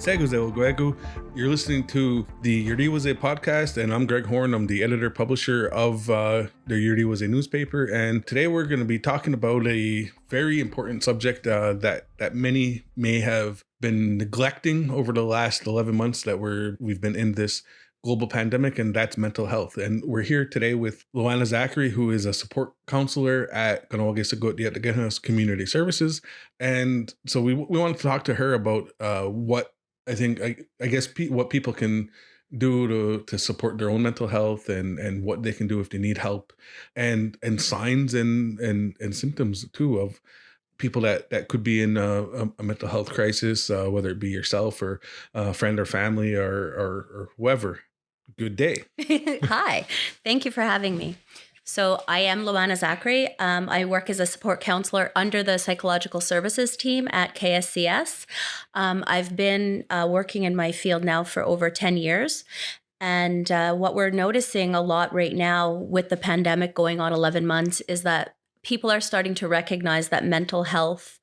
Seguze. You're listening to the Yuriwaze podcast, and I'm Greg Horn. I'm the editor-publisher of the Yuriwaze newspaper, and today we're going to be talking about a very important subject that many may have been neglecting over the last 11 months that we've been in this global pandemic, and that's mental health. And we're here today with LoAnna Zacharie, who is a support counselor at Kahnawake Shakotiia'takehnhas Community Services. And so we wanted to talk to her about what I think, I guess, what people can do to support their own mental health and what they can do if they need help, and signs and symptoms too of people that could be in a mental health crisis, whether it be yourself or a friend or family or whoever. Good day. Hi, thank you for having me. So I am LoAnna Zacharie. I work as a support counselor under the psychological services team at KSCS. I've been working in my field now for over 10 years. And what we're noticing a lot right now with the pandemic going on 11 months is that people are starting to recognize that mental health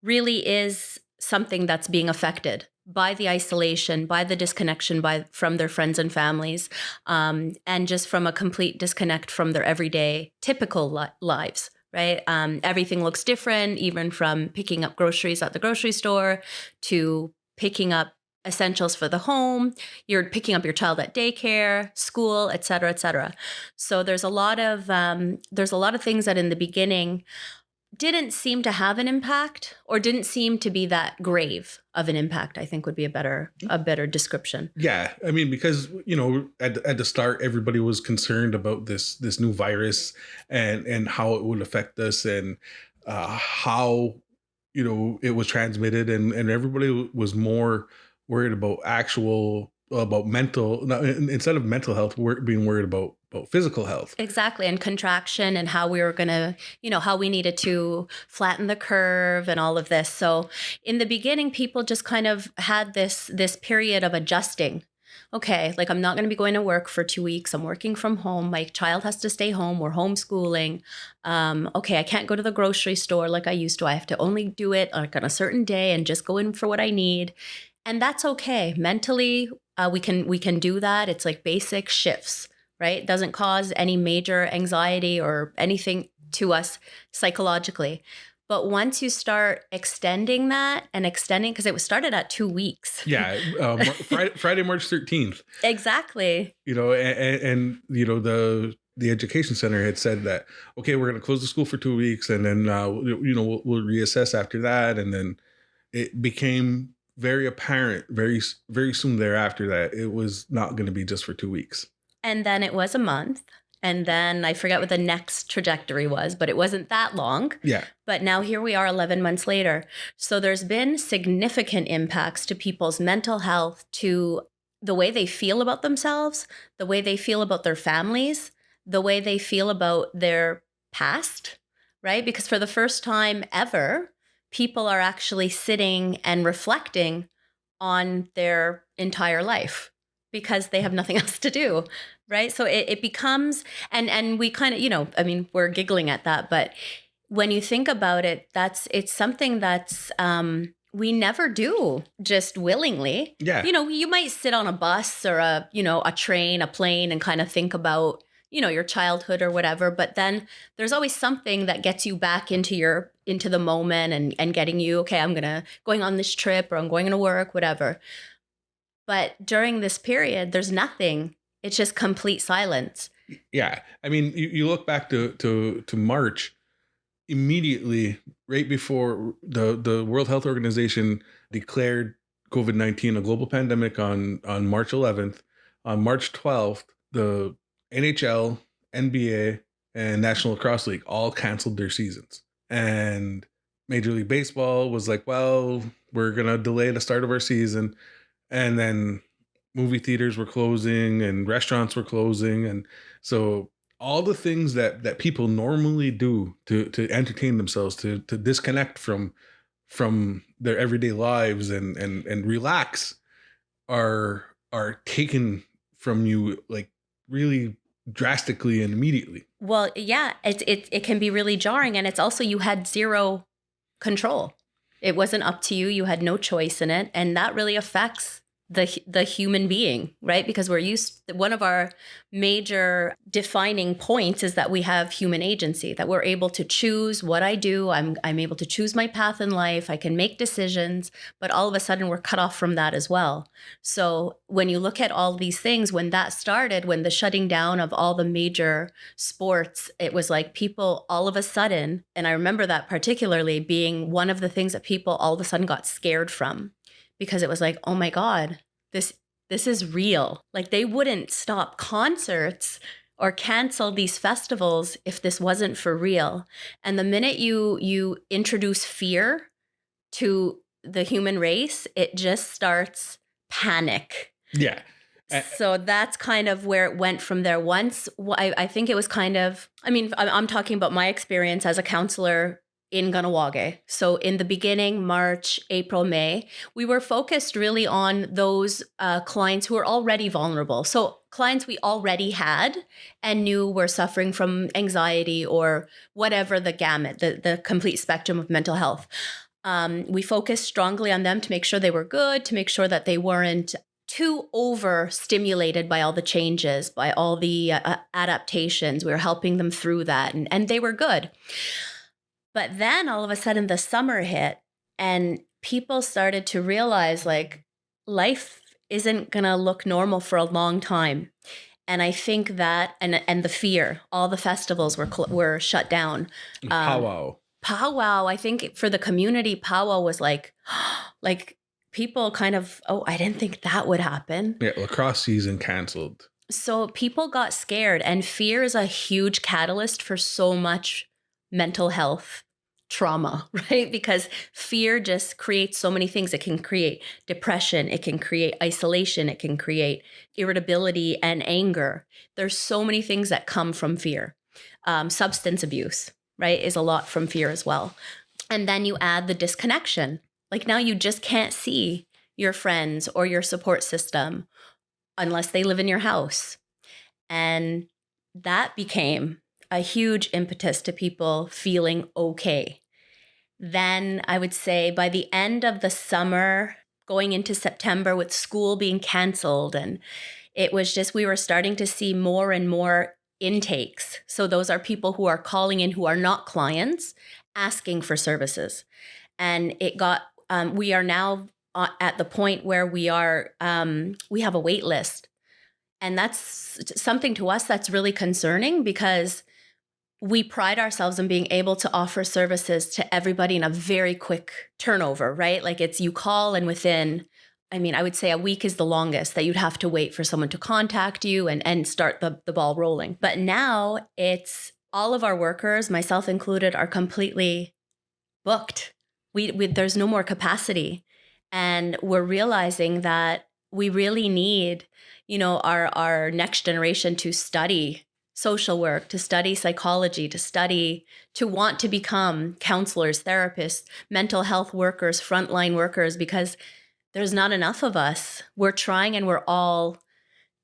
really is something that's being affected by the isolation, by the disconnection from their friends and families, and just from a complete disconnect from their everyday typical lives, right? Everything looks different, even from picking up groceries at the grocery store to picking up essentials for the home. You're picking up your child at daycare, school, et cetera, et cetera. So there's a lot of things that in the beginning didn't seem to have an impact or didn't seem to be that grave of an impact, I think would be a better description. Yeah. I mean, because, at the start, everybody was concerned about this new virus and how it would affect us and how, it was transmitted. And everybody was more worried about mental, instead of mental health, being worried about physical health. Exactly. And contraction and how we were going to, how we needed to flatten the curve and all of this. So in the beginning, people just kind of had this period of adjusting. Okay, like I'm not going to be going to work for 2 weeks. I'm working from home. My child has to stay home. We're homeschooling. Okay, I can't go to the grocery store like I used to. I have to only do it like on a certain day and just go in for what I need. And that's okay. Mentally, we can do that. It's like basic shifts. Right? It doesn't cause any major anxiety or anything to us psychologically. But once you start extending that and because it was started at 2 weeks. Yeah. Friday, March 13th. Exactly. And the education center had said that, okay, we're going to close the school for 2 weeks and then, we'll reassess after that. And then it became very apparent very, very soon thereafter that it was not going to be just for 2 weeks. And then it was a month. And then I forget what the next trajectory was, but it wasn't that long. Yeah. But now here we are 11 months later. So there's been significant impacts to people's mental health, to the way they feel about themselves, the way they feel about their families, the way they feel about their past, right? Because for the first time ever, people are actually sitting and reflecting on their entire life, because they have nothing else to do, right? So it becomes, and we kind of, we're giggling at that, but when you think about it, it's something that's, we never do just willingly. Yeah. You might sit on a bus or a train, a plane and kind of think about, your childhood or whatever, but then there's always something that gets you back into the moment and getting you, okay, I'm going on this trip or I'm going to work, whatever. But during this period, there's nothing. It's just complete silence. Yeah. I mean, you look back to March, immediately, right before the World Health Organization declared COVID-19 a global pandemic on March 11th. On March 12th, the NHL, NBA, and National Lacrosse League all canceled their seasons. And Major League Baseball was like, well, we're going to delay the start of our season. And then movie theaters were closing and restaurants were closing. And so all the things that people normally do to entertain themselves, to disconnect from their everyday lives and relax are taken from you, like, really drastically and immediately. Well, yeah, it can be really jarring. And it's also, you had zero control. It wasn't up to you. You had no choice in it. And that really affects the human being, right? Because one of our major defining points is that we have human agency, that we're able to choose what I do. I'm able to choose my path in life. I can make decisions, but all of a sudden we're cut off from that as well. So when you look at all these things, when that started, when the shutting down of all the major sports, it was like people all of a sudden, and I remember that particularly being one of the things that people all of a sudden got scared from. Because it was like, oh my God, this is real. Like they wouldn't stop concerts or cancel these festivals if this wasn't for real. And the minute you introduce fear to the human race, it just starts panic. Yeah. So that's kind of where it went from there. Once I think it was kind of, I mean, I'm talking about my experience as a counselor in Kahnawake. So in the beginning, March, April, May, we were focused really on those clients who were already vulnerable. So clients we already had and knew were suffering from anxiety or whatever the gamut, the complete spectrum of mental health. We focused strongly on them to make sure they were good, to make sure that they weren't too overstimulated by all the changes, by all the adaptations. We were helping them through that, and they were good. But then all of a sudden the summer hit and people started to realize like life isn't going to look normal for a long time. And I think that, and the fear, all the festivals were shut down. Powwow, I think for the community, powwow was like people kind of, oh, I didn't think that would happen. Yeah, lacrosse season canceled. So people got scared, and fear is a huge catalyst for so much mental health trauma, right? Because fear just creates so many things. It can create depression. It can create isolation. It can create irritability and anger. There's so many things that come from fear. Substance abuse, right, is a lot from fear as well. And then you add the disconnection. Like now you just can't see your friends or your support system unless they live in your house. And that became a huge impetus to people feeling okay. Then I would say by the end of the summer, going into September with school being canceled, and it was just, we were starting to see more and more intakes. So those are people who are calling in who are not clients, asking for services. And it got, we are now at the point where we have a wait list. And that's something to us that's really concerning because we pride ourselves in being able to offer services to everybody in a very quick turnover, right? Like it's you call and within, I mean, I would say a week is the longest that you'd have to wait for someone to contact you and start the ball rolling. But now it's all of our workers, myself included, are completely booked. There's no more capacity. And we're realizing that we really need, our next generation to study social work, to study psychology, to want to become counselors, therapists, mental health workers, frontline workers, because there's not enough of us. We're trying and we're all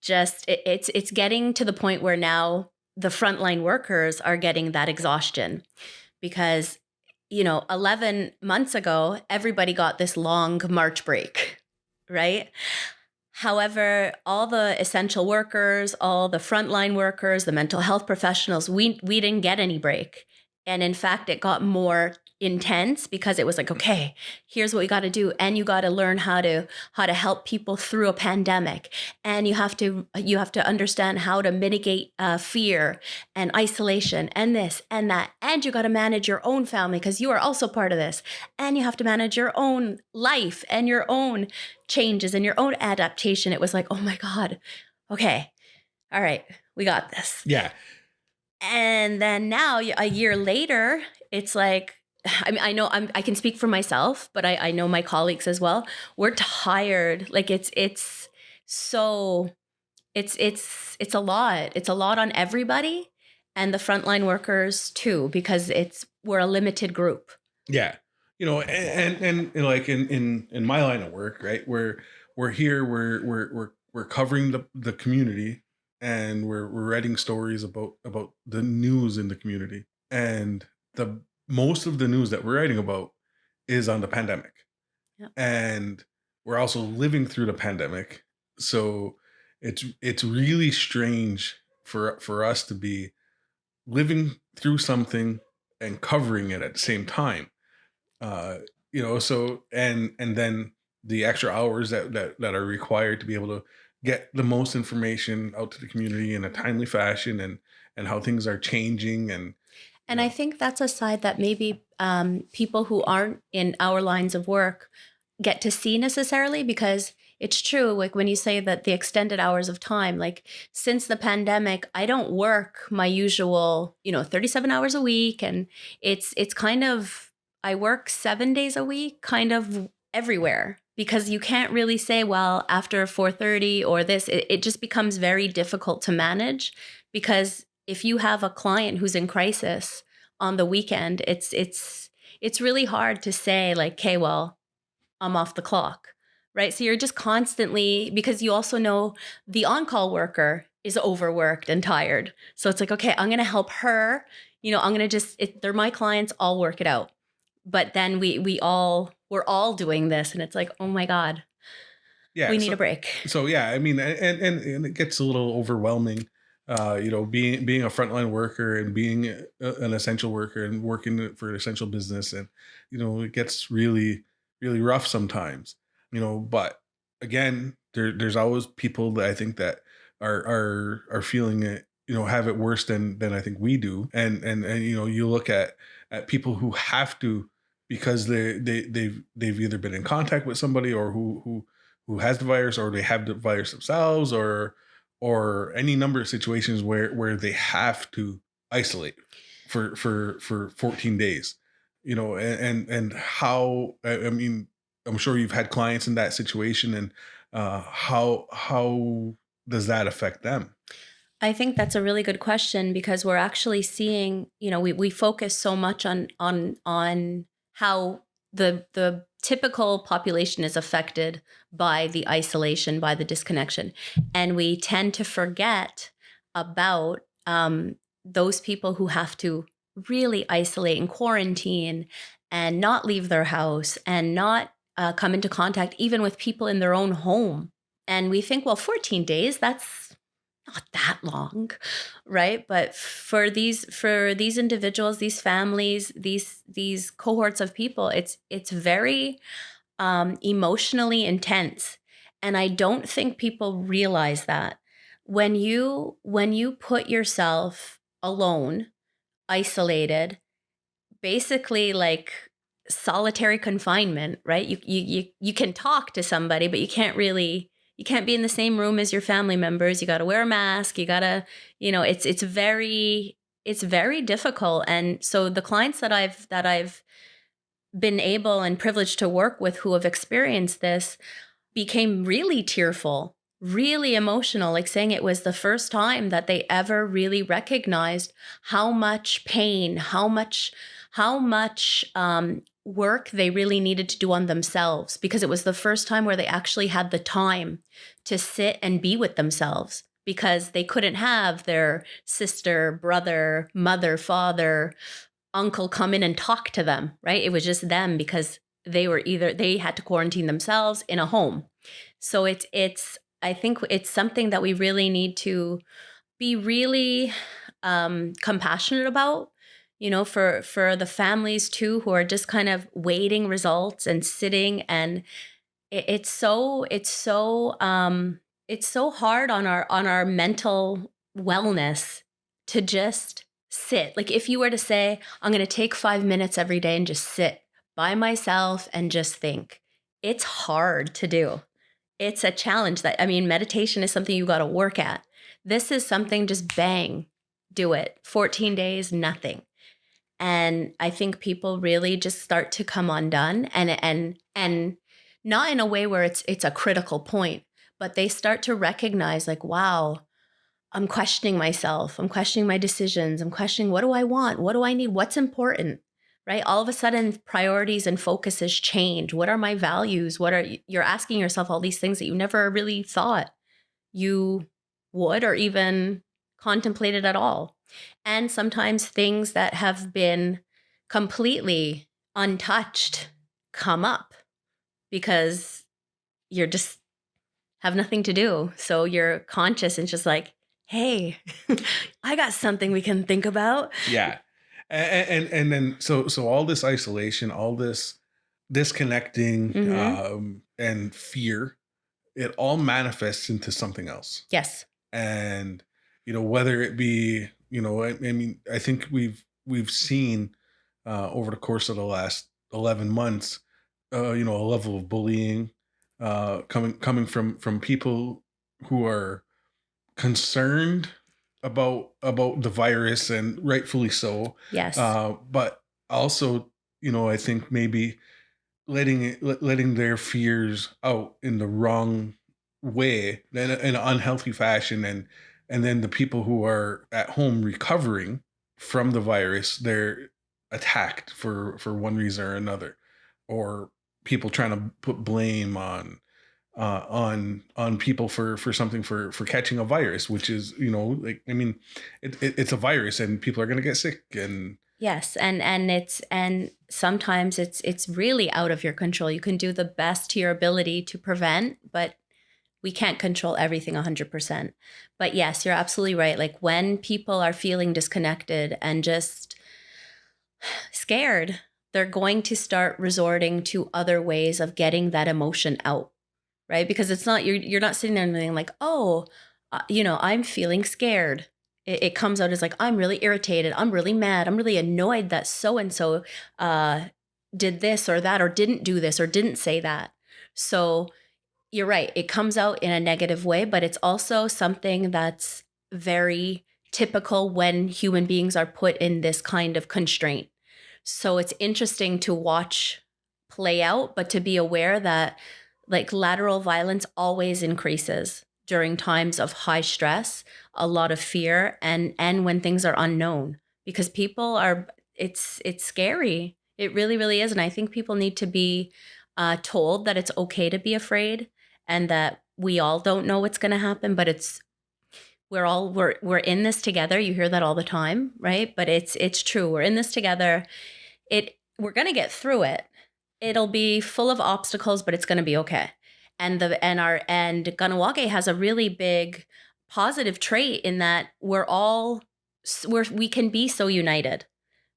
just, it's getting to the point where now the frontline workers are getting that exhaustion because, 11 months ago, everybody got this long March break, right? However, all the essential workers, all the frontline workers, the mental health professionals, we didn't get any break. And in fact, it got more intense because it was like, okay, here's what we got to do. And you got to learn how to help people through a pandemic. And you have to understand how to mitigate fear and isolation and this and that. And you got to manage your own family because you are also part of this. And you have to manage your own life and your own changes and your own adaptation. It was like, oh my God, okay, all right, we got this. Yeah. And then now a year later, it's like, I mean, I know I can speak for myself, but I know my colleagues as well. We're tired. Like it's a lot. It's a lot on everybody and the frontline workers too, because we're a limited group. Yeah. And like in my line of work, right? We're here, we're covering the community and we're writing stories about the news in the community. And most of the news that we're writing about is on the pandemic. Yeah. And we're also living through the pandemic. So it's really strange for us to be living through something and covering it at the same time. uh so and then the extra hours that are required to be able to get the most information out to the community in a timely fashion, and how things are changing, and you And I know think that's a side that maybe people who aren't in our lines of work get to see necessarily, because it's true. Like when you say that the extended hours of time, like since the pandemic, I don't work my usual, 37 hours a week. And it's kind of, I work 7 days a week, kind of everywhere, because you can't really say, well, after 4:30 or this, it just becomes very difficult to manage, because if you have a client who's in crisis on the weekend, it's really hard to say like, okay, well, I'm off the clock, right? So you're just constantly, because you also know the on-call worker is overworked and tired. So it's like, okay, I'm going to help her. I'm going to they're my clients. I'll work it out. But then we're all doing this, and it's like, oh my God, yeah. we need so a break. so yeah, I mean, and it gets a little overwhelming, being a frontline worker and being an essential worker and working for an essential business, and it gets really really rough sometimes. But again, there's always people that I think that are feeling it, have it worse than I think we do. And you look at people who have to, because they've either been in contact with somebody, or who has the virus, or they have the virus themselves, or any number of situations where they have to isolate for 14 days. And how, I mean, I'm sure you've had clients in that situation, and how does that affect them? I think that's a really good question, because we're actually seeing, we focus so much on how the typical population is affected by the isolation, by the disconnection, and we tend to forget about those people who have to really isolate and quarantine and not leave their house and not come into contact even with people in their own home. And we think, well, 14 days, that's not that long, right? But for these individuals, these families, these cohorts of people, it's very emotionally intense. And I don't think people realize that when you put yourself alone, isolated, basically like solitary confinement, right? You can talk to somebody, but you can't be in the same room as your family members. You got to wear a mask. You got to, it's very difficult. And so the clients that I've been able and privileged to work with who have experienced this became really tearful, really emotional, like saying it was the first time that they ever really recognized how much pain, how much work they really needed to do on themselves, because it was the first time where they actually had the time to sit and be with themselves, because they couldn't have their sister, brother, mother, father, uncle come in and talk to them, right? It was just them, because they had to quarantine themselves in a home. So I think it's something that we really need to be really compassionate about, for the families too, who are just kind of waiting results and sitting. And it's so hard on our mental wellness to just sit. Like if you were to say, I'm going to take 5 minutes every day and just sit by myself and just think, it's hard to do. It's a challenge. Meditation is something you got to work at. This is something just bang, do it. 14 days, nothing. And I think people really just start to come undone, and not in a way where it's a critical point, but they start to recognize like, wow, I'm questioning myself. I'm questioning my decisions. I'm questioning, what do I want? What do I need? What's important? Right? All of a sudden, priorities and focuses change. What are my values? You're asking yourself all these things that you never really thought you would, or even contemplated at all. And sometimes things that have been completely untouched come up because you're just have nothing to do. So you're conscious and just like, hey, I got something we can think about. Yeah. And then so all this isolation, all this disconnecting, and fear, it all manifests into something else. Yes. And whether it be, I mean, I think we've seen over the course of the last 11 months, a level of bullying coming from people who are concerned about the virus, and rightfully so. Yes. But also, I think maybe letting their fears out in the wrong way, in an unhealthy fashion, and then the people who are at home recovering from the virus, they're attacked for one reason or another, or people trying to put blame on people for something, for catching a virus, which is, like, I mean, it's a virus and people are going to get sick. And yes. And sometimes it's really out of your control. You can do the best to your ability to prevent, but we can't control everything 100%. But yes, you're absolutely right. Like, when people are feeling disconnected and just scared, they're going to start resorting to other ways of getting that emotion out, right? Because it's not, you're not sitting there and being like, oh, I'm feeling scared. It comes out as like, I'm really irritated. I'm really mad. I'm really annoyed that so-and-so did this or that, or didn't do this, or didn't say that. So you're right. It comes out in a negative way, but it's also something that's very typical when human beings are put in this kind of constraint. So it's interesting to watch play out, but to be aware that, like, lateral violence always increases during times of high stress, a lot of fear, and when things are unknown, because people are, it's scary. It really, really is. And I think people need to be told that it's okay to be afraid, and that we all don't know what's going to happen, but we're in this together. You hear that all the time, right? But it's true. We're in this together. We're going to get through it. It'll be full of obstacles, but it's going to be okay. And Kahnawake has a really big positive trait in that we can be so united.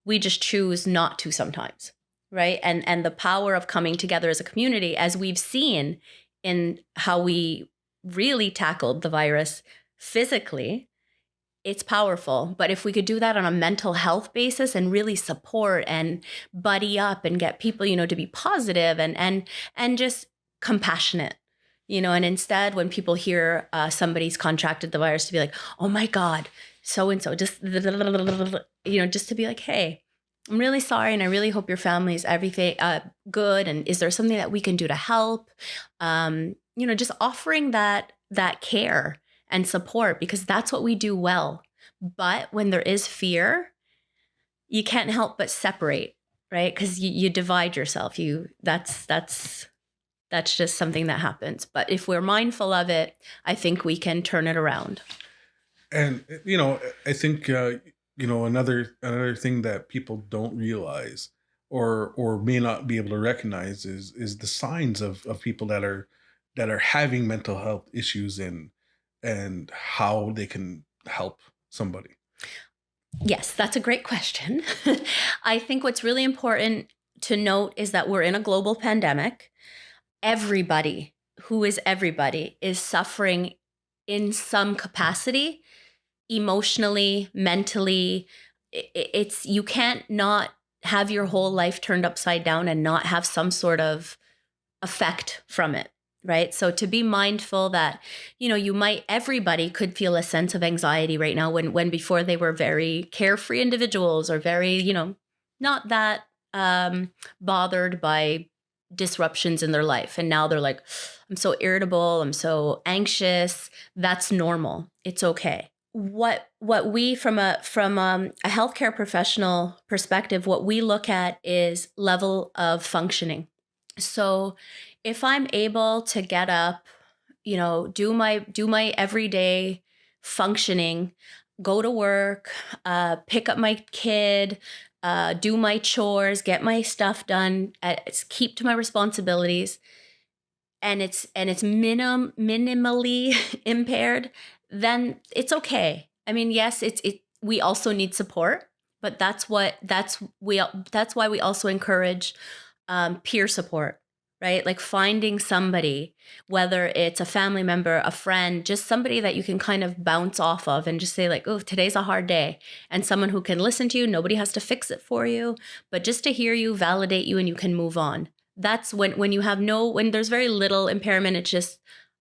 We just choose not to sometimes, right? And the power of coming together as a community, as we've seen in how we really tackled the virus physically, it's powerful. But if we could do that on a mental health basis and really support and buddy up and get people, to be positive and just compassionate, and instead, when people hear somebody's contracted the virus, to be like, oh my God, so-and-so, just to be like, hey, I'm really sorry, and I really hope your family is everything good. And is there something that we can do to help? Just offering that care and support, because that's what we do well. But when there is fear, you can't help but separate, right? Because you divide yourself. That's just something that happens. But if we're mindful of it, I think we can turn it around. And I think another thing that people don't realize, or may not be able to recognize, is the signs of people that are having mental health issues, and how they can help somebody. Yes, that's a great question. I think what's really important to note is that we're in a global pandemic. Everybody is suffering in some capacity, emotionally, mentally. You can't not have your whole life turned upside down and not have some sort of effect from it, right? So to be mindful that, everybody could feel a sense of anxiety right now, when before they were very carefree individuals, or very, not that bothered by disruptions in their life. And now they're like, I'm so irritable, I'm so anxious. That's normal. It's okay. What we, from a healthcare professional perspective, what we look at is level of functioning. So if I'm able to get up, do my everyday functioning, go to work, pick up my kid, do my chores, get my stuff done, keep to my responsibilities, and it's minimally impaired, then it's okay. I mean, yes, we also need support, but that's why we also encourage peer support, right? Like finding somebody, whether it's a family member, a friend, just somebody that you can kind of bounce off of and just say like, oh, today's a hard day. And someone who can listen to you. Nobody has to fix it for you, but just to hear you, validate you, and you can move on. That's when there's very little impairment, it's just,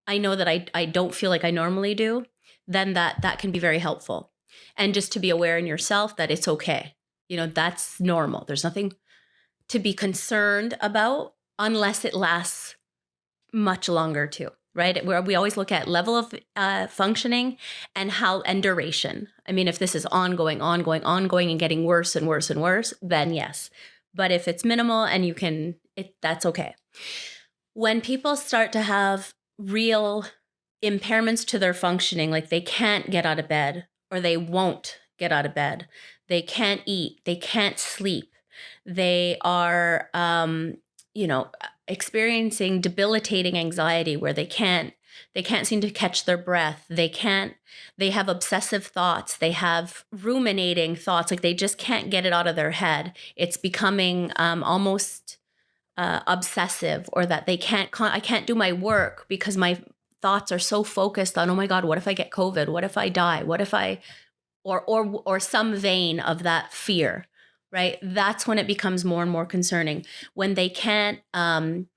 I know that I don't feel like I normally do, then that can be very helpful. And just to be aware in yourself that it's okay. That's normal. There's nothing to be concerned about unless it lasts much longer too, right? Where we always look at level of functioning and duration. I mean, if this is ongoing and getting worse and worse and worse, then yes. But if it's minimal and that's okay. When people start to have real impairments to their functioning, like they can't get out of bed or they won't get out of bed, they can't eat, they can't sleep, they are, experiencing debilitating anxiety where they can't seem to catch their breath. They have obsessive thoughts. They have ruminating thoughts. Like they just can't get it out of their head. It's becoming almost obsessive, or that I can't do my work because my thoughts are so focused on, oh my God, what if I get COVID? What if I die? What if or some vein of that fear, right? That's when it becomes more and more concerning. When they can't, when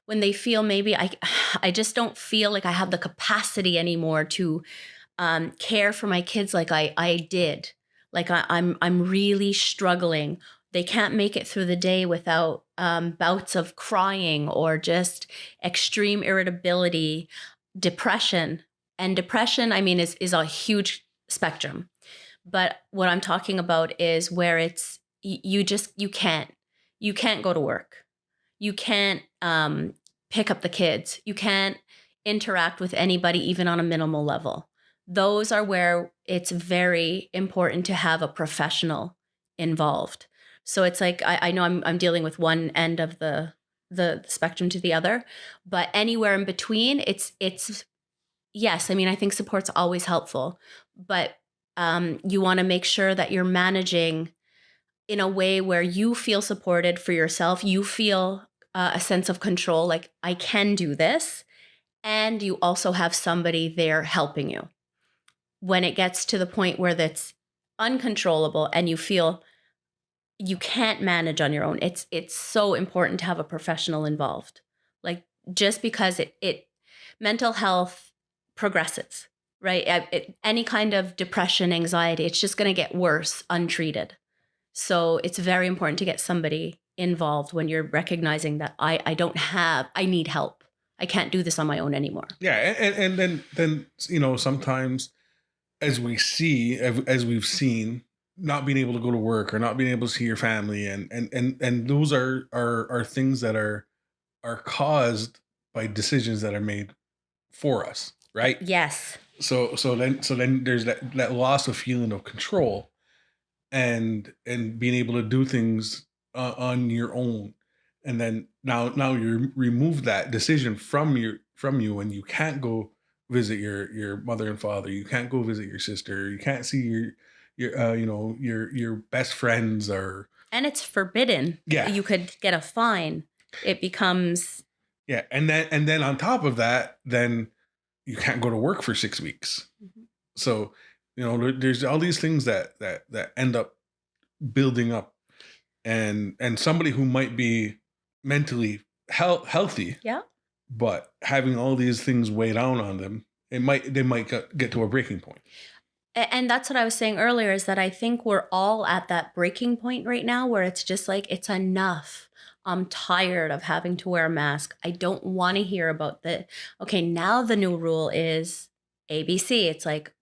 they feel maybe I just don't feel like I have the capacity anymore to care for my kids like I did. Like I'm really struggling. They can't make it through the day without bouts of crying or just extreme irritability, depression. And depression, I mean, is a huge spectrum. But what I'm talking about is where it's you can't go to work. You can't pick up the kids. You can't interact with anybody, even on a minimal level. Those are where it's very important to have a professional involved. So it's like, I know I'm dealing with one end of the spectrum to the other, but anywhere in between, it's yes. I mean, I think support's always helpful, but you want to make sure that you're managing in a way where you feel supported for yourself. You feel a sense of control, like I can do this. And you also have somebody there helping you. When it gets to the point where that's uncontrollable and you feel you can't manage on your own, it's so important to have a professional involved. Like just because it mental health progresses, right? Any kind of depression, anxiety, it's just going to get worse untreated. So it's very important to get somebody involved when you're recognizing that I need help. I can't do this on my own anymore. Yeah. And then, sometimes as we've seen, not being able to go to work or not being able to see your family. And those are things that are caused by decisions that are made for us. Right. Yes. So then there's that loss of feeling of control and being able to do things on your own. And then now you remove that decision from you, and you can't go visit your mother and father. You can't go visit your sister. You can't see your best friends, and it's forbidden. Yeah. You could get a fine. It becomes. Yeah. And then on top of that, then you can't go to work for 6 weeks. Mm-hmm. So, there's all these things that end up building up, and somebody who might be mentally healthy, yeah, but having all these things weigh down on them, they might get to a breaking point. And that's what I was saying earlier, is that I think we're all at that breaking point right now where it's just like, it's enough. I'm tired of having to wear a mask. I don't want to hear about okay, now the new rule is ABC. It's like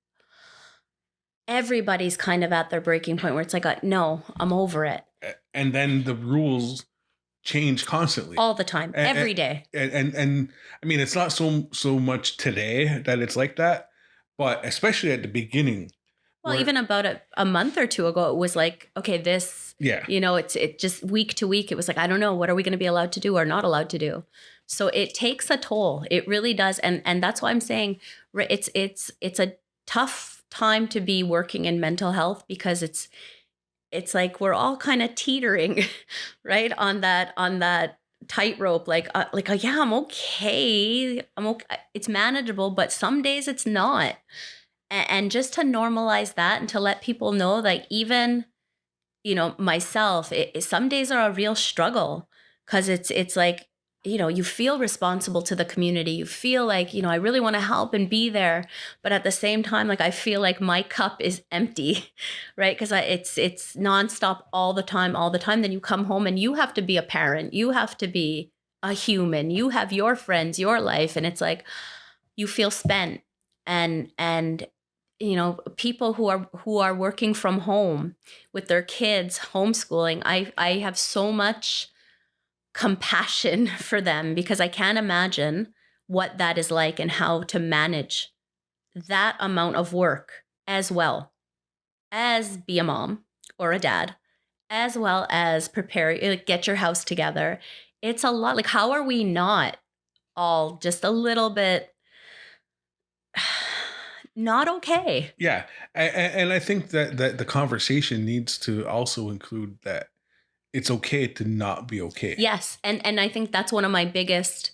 everybody's kind of at their breaking point where it's like, no, I'm over it. And then the rules change constantly. All the time, every day. And I mean, it's not so much today that it's like that, but especially at the beginning Well, even about a month or two ago, it was like, okay, this, Yeah. it just week to week, it was like, I don't know, what are we going to be allowed to do or not allowed to do? So it takes a toll. It really does. And that's why I'm saying it's a tough time to be working in mental health, because it's like we're all kind of teetering, right, on that tightrope. Yeah, I'm okay. It's manageable, but some days it's not. And just to normalize that and to let people know, like, even, myself, some days are a real struggle, because it's like, you feel responsible to the community. You feel like, I really want to help and be there. But at the same time, like, I feel like my cup is empty, right? Because it's nonstop all the time. Then you come home and you have to be a parent. You have to be a human. You have your friends, your life. And it's like, you feel spent. And people who are working from home with their kids, homeschooling, I have so much compassion for them, because I can't imagine what that is like and how to manage that amount of work, as well as be a mom or a dad, as well as prepare, like, get your house together. It's a lot. Like, how are we not all just a little bit not okay? Yeah. And I think that the conversation needs to also include that it's okay to not be okay. Yes. And I think that's one of my biggest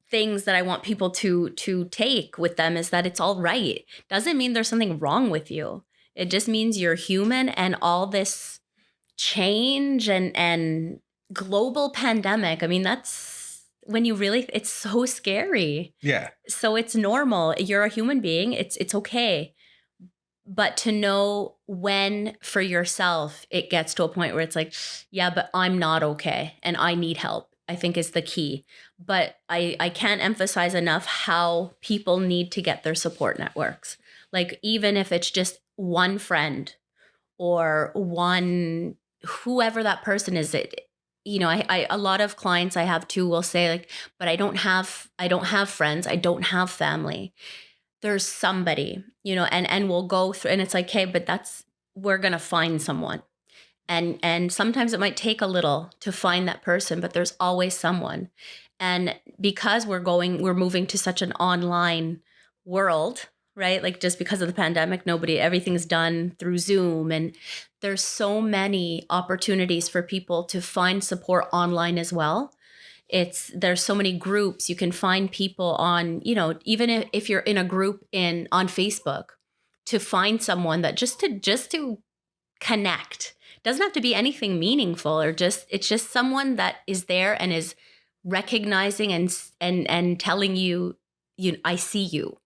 things that I want people to take with them, is that it's all right. Doesn't mean there's something wrong with you. It just means you're human, and all this change and global pandemic. I mean, that's when it's so scary. Yeah. So it's normal. You're a human being. It's okay. But to know when for yourself it gets to a point where it's like, yeah, but I'm not okay and I need help, I think is the key. But I can't emphasize enough how people need to get their support networks. Like, even if it's just one friend or one, whoever that person is, I a lot of clients I have too will say, like, but I don't have friends, I don't have family. There's somebody, and we'll go through, and it's like, hey, but we're going to find someone. And sometimes it might take a little to find that person, but there's always someone. And because we're moving to such an online world, right? Like, just because of the pandemic, everything's done through Zoom, and there's so many opportunities for people to find support online as well. There's so many groups. You can find people on, even if you're in a group on Facebook, to find someone that just to connect. Doesn't have to be anything meaningful, or it's just someone that is there and is recognizing and telling you, I see you,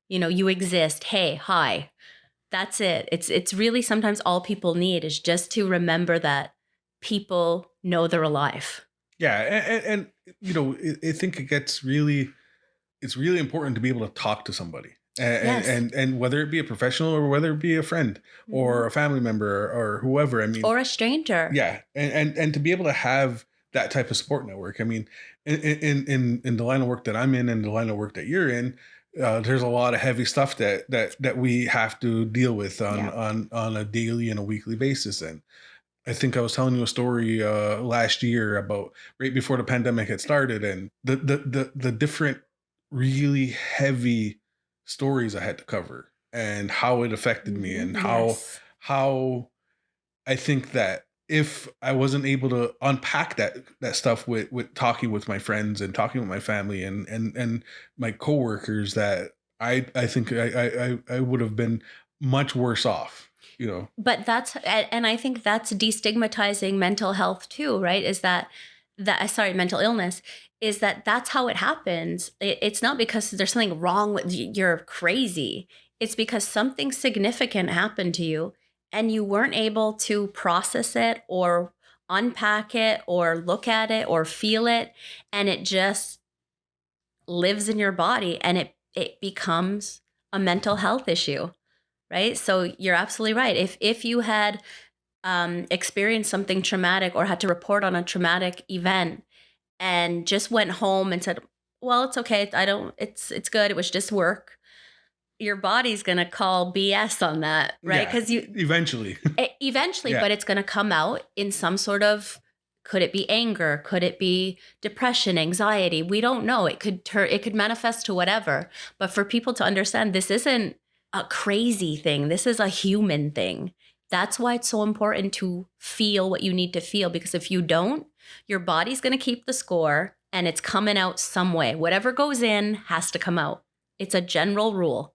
you exist. Hey, hi. That's it. It's really sometimes all people need is just to remember that people know they're alive. Yeah. And I think it's really important to be able to talk to somebody. Yes. And whether it be a professional or whether it be a friend or a family member or whoever, I mean, or a stranger. Yeah. And to be able to have that type of support network. I mean, in the line of work that I'm in and the line of work that you're in, there's a lot of heavy stuff that we have to deal with on a daily and a weekly basis. And I think I was telling you a story last year about right before the pandemic had started, and the different really heavy stories I had to cover and how it affected me, and how I think that if I wasn't able to unpack that stuff with talking with my friends and talking with my family and my coworkers, that I think I would have been much worse off. But and I think that's destigmatizing mental health too, right? Is that mental illness, is that's how it happens. It's not because there's something wrong with you're crazy. It's because something significant happened to you and you weren't able to process it or unpack it or look at it or feel it. And it just lives in your body, and it becomes a mental health issue. Right. So you're absolutely right. If you had experienced something traumatic or had to report on a traumatic event and just went home and said, well, it's okay. It's good. It was just work. your body's going to call BS on that, right? Yeah, Because eventually. eventually, Yeah. but it's going to come out in some sort of, could it be anger? Could it be depression, anxiety? We don't know. It could manifest to whatever. But for people to understand, this isn't a crazy thing. This is a human thing. That's why it's so important to feel what you need to feel, because if you don't, your body's going to keep the score and it's coming out some way. Whatever goes in has to come out. It's a general rule.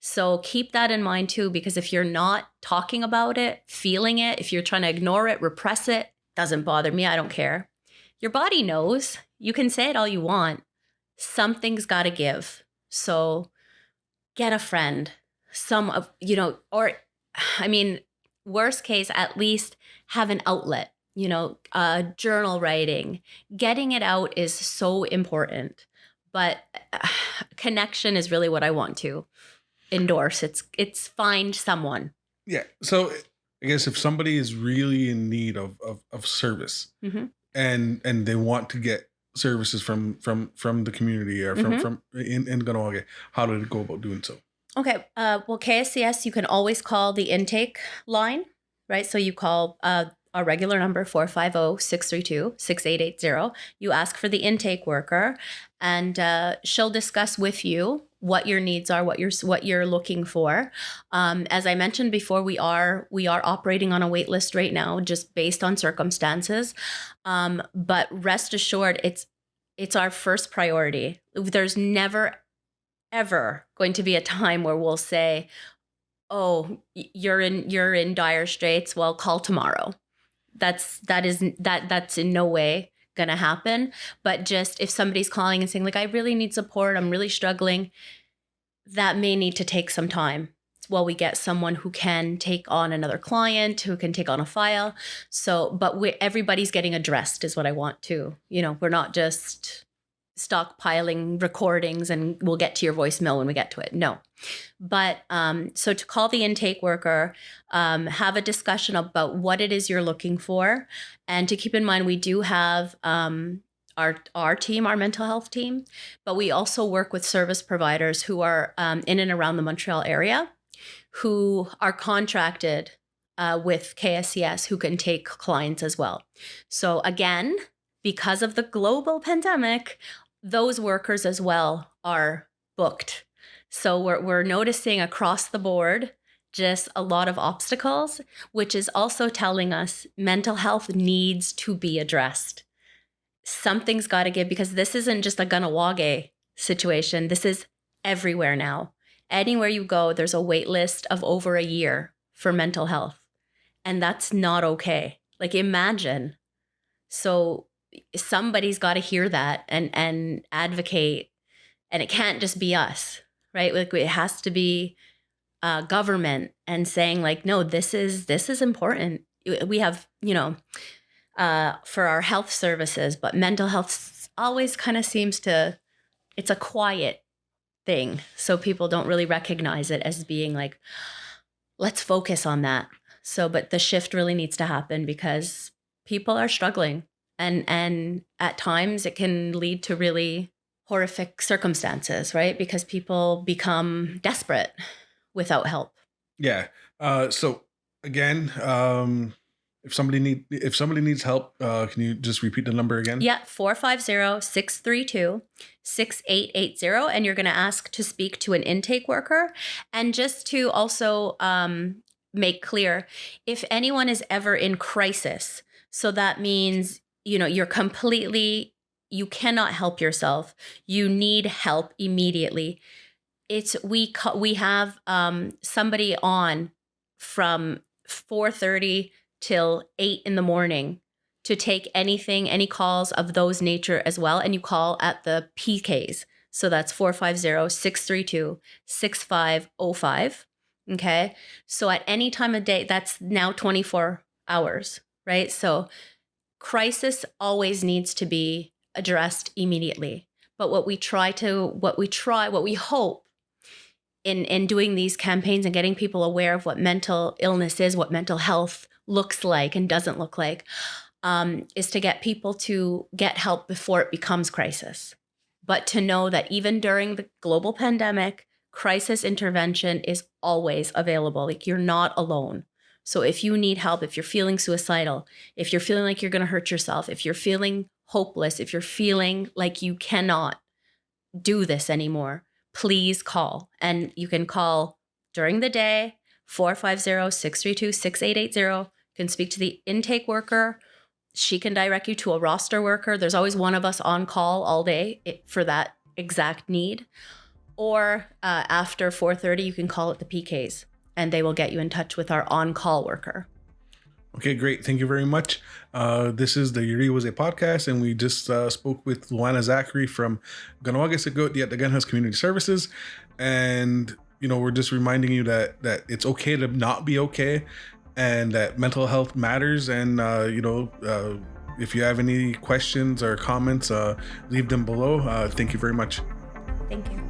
So keep that in mind too, because if you're not talking about it, feeling it, if you're trying to ignore it, repress it, doesn't bother me, I don't care. Your body knows. You can say it all you want. Something's got to give. So get a friend, worst case, at least have an outlet, journal writing. Getting it out is so important. But connection is really what I want to endorse. It's find someone. Yeah. So I guess if somebody is really in need of service, Mm-hmm. and they want to get services from the community or from in Kahnawake, how do they go about doing so? Okay. Well, KSCS, you can always call the intake line, right? So you call our regular number, 450-632-6880. You ask for the intake worker, and she'll discuss with you what your needs are, what you're looking for. As I mentioned before, we are operating on a wait list right now, just based on circumstances. But rest assured, it's our first priority. There's never ever going to be a time where we'll say, "Oh, you're in dire straits. Well, call tomorrow." That's in no way gonna happen. But just if somebody's calling and saying, like, I really need support, I'm really struggling, that may need to take some time while we get someone who can take on another client, who can take on a file. So, but everybody's getting addressed is what I want to. We're not just stockpiling recordings and we'll get to your voicemail when we get to it. No. But so to call the intake worker, have a discussion about what it is you're looking for. And to keep in mind, we do have our team, our mental health team, but we also work with service providers who are in and around the Montreal area, who are contracted with KSCS, who can take clients as well. So again, because of the global pandemic, those workers as well are booked. So we're noticing across the board just a lot of obstacles, which is also telling us mental health needs to be addressed. Something's got to give, because this isn't just a Kahnawake situation. This is everywhere now. Anywhere you go, there's a wait list of over a year for mental health. And that's not okay. Like, imagine. So somebody's got to hear that and advocate. And it can't just be us, right? Like, it has to be government and saying, like, no, this is important. We have, for our health services, but mental health always kind of seems to, it's a quiet thing. So people don't really recognize it as being like, let's focus on that. So, but the shift really needs to happen because people are struggling. And at times it can lead to really horrific circumstances, right? Because people become desperate without help. Yeah. So again, if somebody needs help, can you just repeat the number again? Yeah, 450-632-6880. And you're going to ask to speak to an intake worker. And just to also make clear, if anyone is ever in crisis, so that means, you cannot help yourself. You need help immediately. We have somebody on from 4:30 till 8 in the morning to take any calls of those nature as well. And you call at the PKs. So that's 450-632-6505. Okay. So at any time of day, that's now 24 hours, right? So crisis always needs to be addressed immediately. But what we hope in doing these campaigns and getting people aware of what mental illness is, what mental health looks like and doesn't look like, is to get people to get help before it becomes crisis. But to know that even during the global pandemic, crisis intervention is always available. Like, you're not alone. So if you need help, if you're feeling suicidal, if you're feeling like you're going to hurt yourself, if you're feeling hopeless, if you're feeling like you cannot do this anymore, please call. And you can call during the day, 450-632-6880. You can speak to the intake worker. She can direct you to a roster worker. There's always one of us on call all day for that exact need. Or after 4:30, you can call at the PKs and they will get you in touch with our on-call worker. Okay, great. Thank you very much. This is the Yuri Was a podcast, and we just spoke with LoAnna Zacharie from Kahnawake, Shakotiia'takehnhas Community Services. And, we're just reminding you that it's okay to not be okay, and that mental health matters. And, if you have any questions or comments, leave them below. Thank you very much. Thank you.